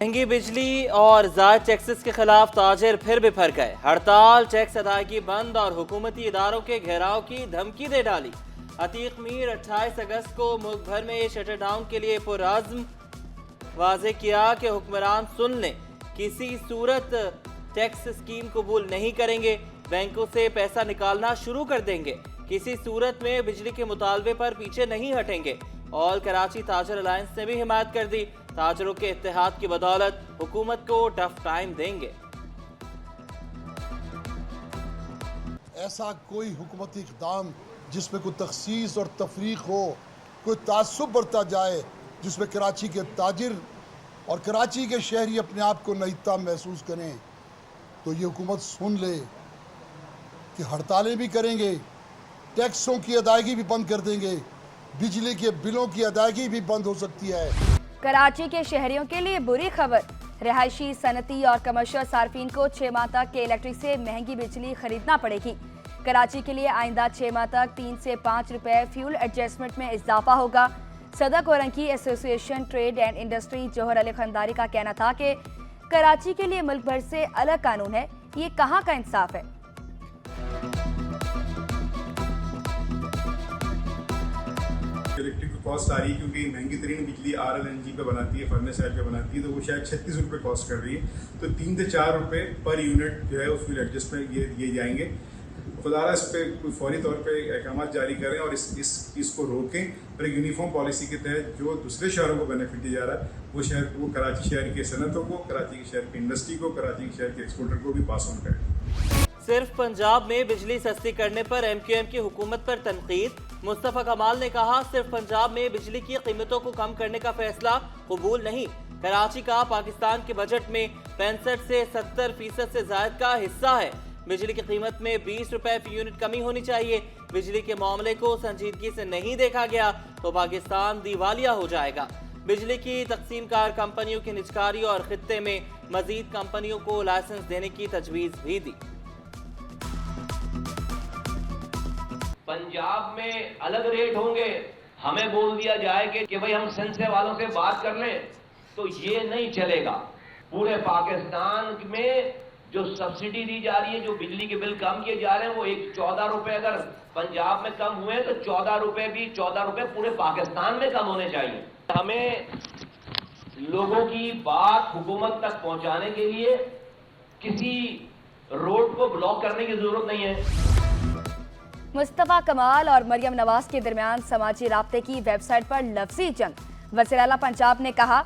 महंगी बिजली और ज़ायद टैक्सेस के खिलाफ ताजिर फिर बिफर गए। हड़ताल, टैक्स अदायगी बंद और हुकूमती इदारों के घेराव की धमकी दे डाली। अतीक मीर 28 अगस्त को मुल्क भर में शटर डाउन के लिए पुरअज़्म वाज़े किया कि हुक्मरान सुन लें, किसी सूरत टैक्स स्कीम कबूल नहीं करेंगे, बैंकों से पैसा निकालना शुरू कर देंगे, किसी सूरत में बिजली के मुतालबे पर पीछे नहीं हटेंगे। ऑल कराची ताजर अलायंस ने भी हिमायत कर दी। ताजरों के इत्तेहाद की बदौलत हुकूमत को टफ टाइम देंगे। ऐसा कोई हुकूमती इक़दाम जिसमें कोई तखसीस और तफरीक हो, कोई तासुब बरता जाए, जिसमें कराची के ताजिर और कराची के शहरी अपने आप को नहीता महसूस करें, तो ये हुकूमत सुन ले कि हड़तालें भी करेंगे, टैक्सों की अदायगी भी बंद कर देंगे, बिजली के बिलों की अदायगी भी बंद हो सकती है। कराची के शहरियों के लिए बुरी खबर। रिहायशी, सनती और कमर्शियल सार्फिन को 6 माह तक के इलेक्ट्रिक से महंगी बिजली खरीदना पड़ेगी। कराची के लिए आइंदा 6 माह तक 3 से 5 रुपए फ्यूल एडजस्टमेंट में इजाफा होगा। सदर कोरंकी एसोसिएशन ट्रेड एंड इंडस्ट्री जौहर अली खंदारी का कहना था कि कराची के लिए मुल्क भर से अलग कानून है, ये कहाँ का इंसाफ है। इलेक्ट्रिक कॉस्ट आ रही है क्योंकि महंगी तरीन बिजली RLNG पे बनाती है, फर्नेस साइड पे बनाती है, तो वो शायद 36 रुपये कॉस्ट कर रही है। तो 3 से 4 रुपये पर यूनिट जो है उसमें एडजस्टमेंट ये जाएंगे। खुदारा इस पर कोई फौरी तौर पे अहकाम जारी करें और इसको रोकें और एक यूनिफॉर्म पॉलिसी के तहत जो दूसरे शहरों को बेनिफिट दिया जा रहा है वो कराची शहर के सनतों को, कराची के शहर की इंडस्ट्री को, कराची के शहर के एक्सपोर्टर को भी पास ऑन करें। सिर्फ पंजाब में बिजली सस्ती करने पर MQM की हुकूमत पर तनकीद। मुस्तफ़ा कमाल ने कहा, सिर्फ पंजाब में बिजली की कीमतों को कम करने का फैसला कबूल नहीं। कराची का पाकिस्तान के बजट में 65 से 70% से ज्यादा का हिस्सा है। बिजली की कीमत में 20 रुपए फी यूनिट कमी होनी चाहिए। बिजली के मामले को संजीदगी से नहीं देखा गया तो पाकिस्तान दिवालिया हो जाएगा। बिजली की तकसीमकार कंपनियों की निजकारी और खित्ते में मजीद कंपनियों को लाइसेंस देने की तजवीज भी दी। पंजाब में अलग रेट होंगे, हमें बोल दिया जाए कि भाई हम सेंसे वालों से बात कर लें, तो ये नहीं चलेगा। पूरे पाकिस्तान में जो सब्सिडी दी जा रही है, जो बिजली के बिल कम किए जा रहे हैं, वो 14 रुपए अगर पंजाब में कम हुए तो 14 रुपए पूरे पाकिस्तान में कम होने चाहिए। हमें लोगों की बात हुकूमत तक पहुंचाने के लिए किसी रोड को ब्लॉक करने की जरूरत नहीं है। मुस्तफ़ा कमाल और मरियम नवाज के दरमियान समाजी राब्ते की वेबसाइट पर लफ्जी जंग। वज़ीर आला पंजाब ने कहा,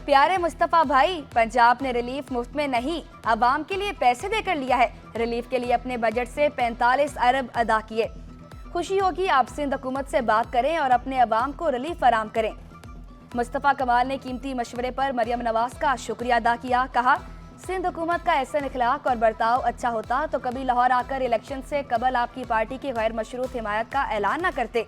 प्यारे मुस्तफ़ा भाई, पंजाब ने रिलीफ मुफ्त में नहीं, आवाम के लिए पैसे देकर लिया है। रिलीफ के लिए अपने बजट से 45 अरब अदा किए। खुशी होगी आप सिंध हुकूमत से बात करें और अपने अवाम को रिलीफ फराम करें। मुस्तफ़ा कमाल ने कीमती मशवरे पर मरियम नवाज का शुक्रिया अदा किया। कहा, सिंध हुकूमत का ऐसा इखलाक और बर्ताव अच्छा होता तो कभी लाहौर आकर इलेक्शन से कबल आपकी पार्टी की गैर मशरूत हिमायत का ऐलान न करते।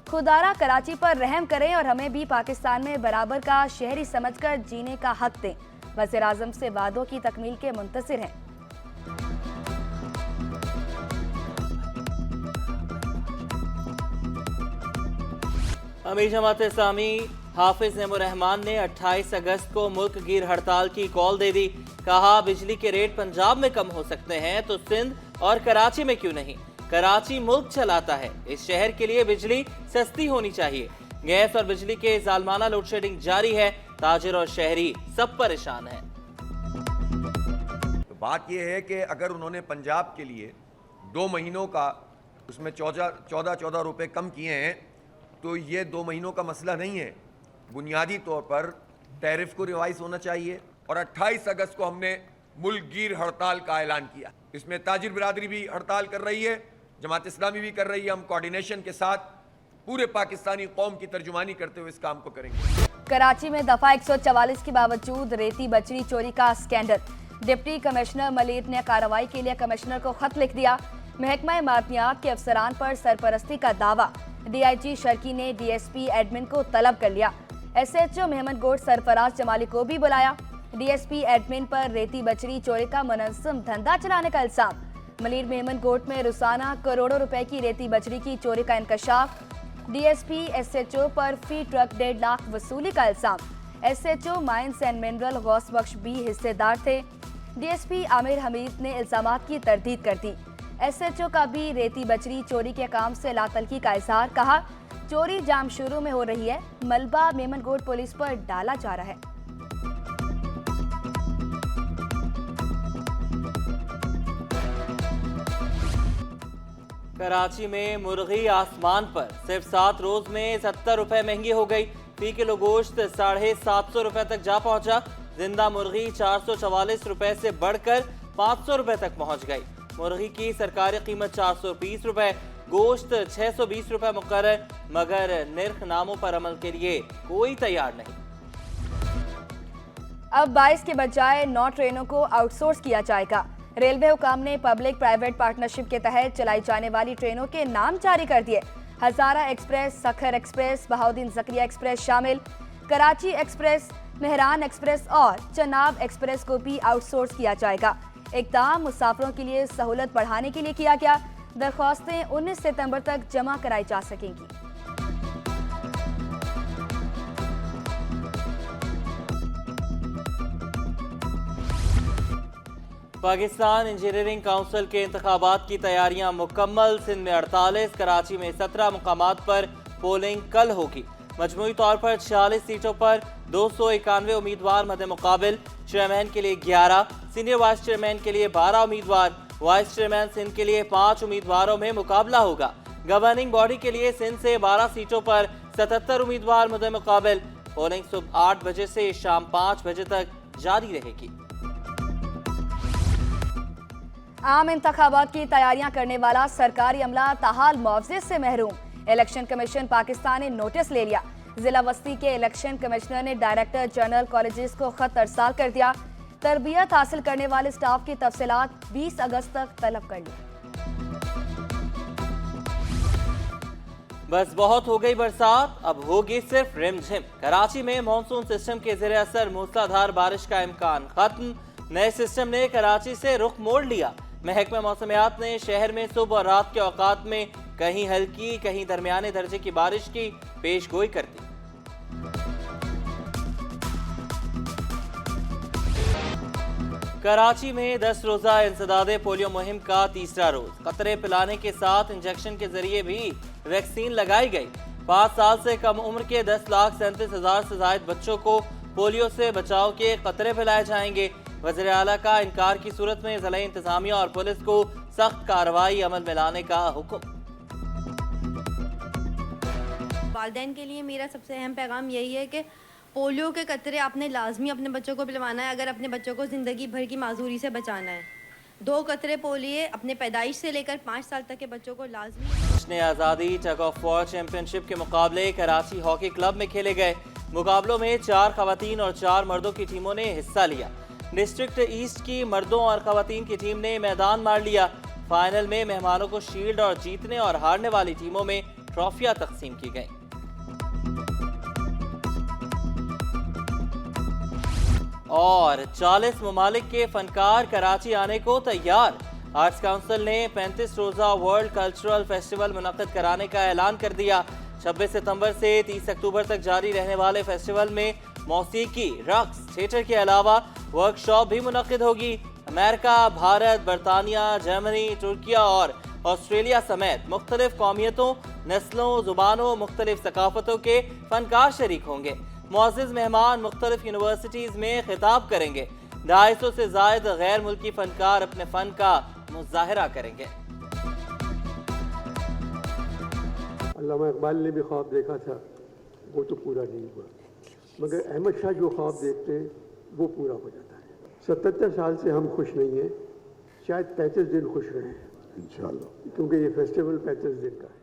खुदारा कराची पर रहम करें और हमें भी पाकिस्तान में बराबर का शहरी समझकर जीने का हक दें। वज़ीर आज़म से वादों की तकमील के मुंतज़िर हैं। अमीर जमात इस्लामी हाफिज नेमुर्रहमान ने 28 अगस्त को मुल्क गिर हड़ताल की कॉल दे दी। कहा, बिजली के रेट पंजाब में कम हो सकते हैं तो सिंध और कराची में क्यों नहीं। कराची मुल्क चलाता है, इस शहर के लिए बिजली सस्ती होनी चाहिए। गैस और बिजली के जालमाना लोड शेडिंग जारी है। ताजिर और शहरी सब परेशान हैं। तो बात यह है कि अगर उन्होंने पंजाब के लिए 2 महीनों का उसमें 14 रुपए कम किए हैं तो ये 2 महीनों का मसला नहीं है। बुनियादी तौर पर टैरिफ को रिवाइज होना चाहिए। और 28 अगस्त को हमने मुल्क गिर हड़ताल का ऐलान किया। इसमें ताजिर बिरादरी भी हड़ताल कर रही है, जमात इस्लामी भी कर रही है। हम कोऑर्डिनेशन के साथ पूरे पाकिस्तानी कौम की तर्जुमानी करते हुए इस काम को करेंगे। कराची में दफा 144 के बावजूद रेती बजरी चोरी का स्कैंडल। डिप्टी कमिश्नर मलिक ने कार्रवाई के लिए कमिश्नर को खत लिख दिया। महकमा मादनियात के अफसरान पर सरपरस्ती का दावा। DIG शर्की ने DSP एडमिन को तलब कर लिया। SHO मेहमद गोट सरफराज जमाली को भी बुलाया। DSP एडमिन पर रेती बजरी चोरी का मुनज़्ज़म धंधा चलाने का इल्जाम। मलिर मेहमद गोट में रोजाना करोड़ों रुपए की रेती बजरी की चोरी का इंकशाफ। DSP SHO पर फी ट्रक 1.5 लाख वसूली का इल्जाम। SHO mines and mineral Ghaus Bakhsh भी हिस्सेदार थे। DSP आमिर हमीद ने इल्जामात की तरदीद कर दी। SHO का भी रेती बजरी चोरी के काम से लातलकी का इजहार, कहा चोरी जाम शुरू में हो रही है, मलबा मेमनगोट पुलिस पर डाला जा रहा है। कराची में मुर्गी आसमान पर, सिर्फ 7 रोज में 70 रुपए महंगी हो गई। फी किलो गोश्त 750 रुपए तक जा पहुंचा। जिंदा मुर्गी 444 रुपए से बढ़कर 500 रुपए तक पहुंच गई। मुर्गी की सरकारी कीमत 420 रुपए, गोश्त 620 रुपए मुकर्रर, मगर निर्ख नामों पर अमल के लिए कोई तैयार नहीं। अब 22 के बजाय 9 ट्रेनों को आउटसोर्स किया जाएगा। रेलवे हुकाम ने पब्लिक प्राइवेट पार्टनरशिप के तहत चलाई जाने वाली ट्रेनों के नाम जारी कर दिए। हजारा एक्सप्रेस, सखर एक्सप्रेस, बहाउद्दीन जकरिया एक्सप्रेस शामिल। कराची एक्सप्रेस, मेहरान एक्सप्रेस और चनाब एक्सप्रेस को भी आउटसोर्स किया जाएगा। इक़दाम मुसाफिरों के लिए सहूलत बढ़ाने के लिए किया गया। दरख्वास्तें 19 सितंबर तक जमा कराई जा सकेंगी। पाकिस्तान इंजीनियरिंग काउंसिल के इंतखाबात की तैयारियां मुकम्मल। सिंध में 48, कराची में 17 मुकामात पर पोलिंग कल होगी। मजमूई तौर पर 46 सीटों पर 291 उम्मीदवार मद्दे मुकाबिल। चेयरमैन के लिए 11, सीनियर वाइस चेयरमैन के लिए 12 उम्मीदवार, वाइस चेयरमैन सिंध के लिए 5 उम्मीदवारों में मुकाबला होगा। गवर्निंग बॉडी के लिए सिंध से 12 सीटों पर 77 उम्मीदवार मद्दे मुकाबिल। पोलिंग सुबह 8 बजे से शाम 5 बजे तक जारी रहेगी। आम इंतखाबात की तैयारियां करने वाला सरकारी अमला ताहाल मुआवजे से महरूम। इलेक्शन कमीशन पाकिस्तान ने नोटिस ले लिया। जिला वस्ती के इलेक्शन कमिश्नर ने डायरेक्टर जनरल कॉलेजेस को खत अरसाल कर दिया। तरबियत हासिल करने वाले स्टाफ की तफसीलात 20 अगस्त तक तलब कर ली। बस बहुत हो गई बरसात, अब होगी सिर्फ रिमझिम। कराची में मानसून सिस्टम के ज़रिए असर मूसलाधार बारिश का इम्कान खत्म। नए सिस्टम ने कराची से रुख मोड़ लिया। महकमा मौसमियात ने शहर में सुबह और रात के औकात में कहीं हल्की कहीं दरमियाने दर्जे की बारिश की पेशगोई कर दी। कराची में 10 रोजा इंसदादे पोलियो मुहिम का तीसरा रोज। कतरे पिलाने के साथ इंजेक्शन के जरिए भी वैक्सीन लगाई गई। 5 साल से कम उम्र के 10,37,000 से ज्यादा बच्चों को पोलियो से बचाव के कतरे पिलाए जाएंगे। वज़ीर आला का इनकार की सूरत में ज़िला इंतजामिया और पुलिस को सख्त कार्रवाई अमल में लाने का हुक्म। वालिदैन के लिए मेरा सबसे अहम पैगाम यही है कि पोलियो के कतरे आपने लाजमी अपने बच्चों को पिलवाना है, अगर अपने बच्चों को ज़िंदगी भर की माजूरी से बचाना है। 2 कतरे पोलियो अपने पैदाइश से लेकर 5 साल तक के बच्चों को लाजमी। जश्न आज़ादी टग ऑफ वॉर चैंपियनशिप के मुकाबले कराची हॉकी क्लब में खेले गए। मुकाबलों में 4 खवातीन और 4 मर्दों की टीमों ने हिस्सा लिया। डिस्ट्रिक्ट ईस्ट की मर्दों और खवातीन की टीम ने मैदान मार लिया। फाइनल में मेहमानों को शील्ड और जीतने और हारने वाली टीमों में ट्रॉफियां तकसीम की गईं। और 40 ममालिक के फनकार कराची आने को तैयार। आर्ट्स काउंसिल ने 35 रोजा वर्ल्ड कल्चरल फेस्टिवल मुनक्किद कराने का ऐलान कर दिया। 26 सितंबर से 30 अक्टूबर तक जारी रहने वाले फेस्टिवल में मौसीकी, रक्स, थिएटर के अलावा वर्कशॉप भी मुनक्किद होगी। अमेरिका, भारत, बरतानिया, जर्मनी, तुर्किया और ऑस्ट्रेलिया समेत मुख्तलिफ कौमियतों, नस्लों, जुबानों, मुख्तलिफ सकाफतों के फनकार शरीक होंगे। मुअज़्ज़िज़ मेहमान मुख्तलिफ यूनिवर्सिटीज़ में खिताब करेंगे। 250 से ज़ायद गैर मुल्की फनकार अपने फ़न का मुज़ाहिरा करेंगे। अल्लामा इकबाल ने भी ख्वाब देखा था, वो तो पूरा नहीं हुआ, मगर अहमद शाह जो ख्वाब देखते हैं वो पूरा हो जाता है। 77 साल से हम खुश नहीं हैं, शायद 35 दिन खुश रहे हैं इंशाअल्लाह, क्योंकि ये फेस्टिवल 35 दिन का है।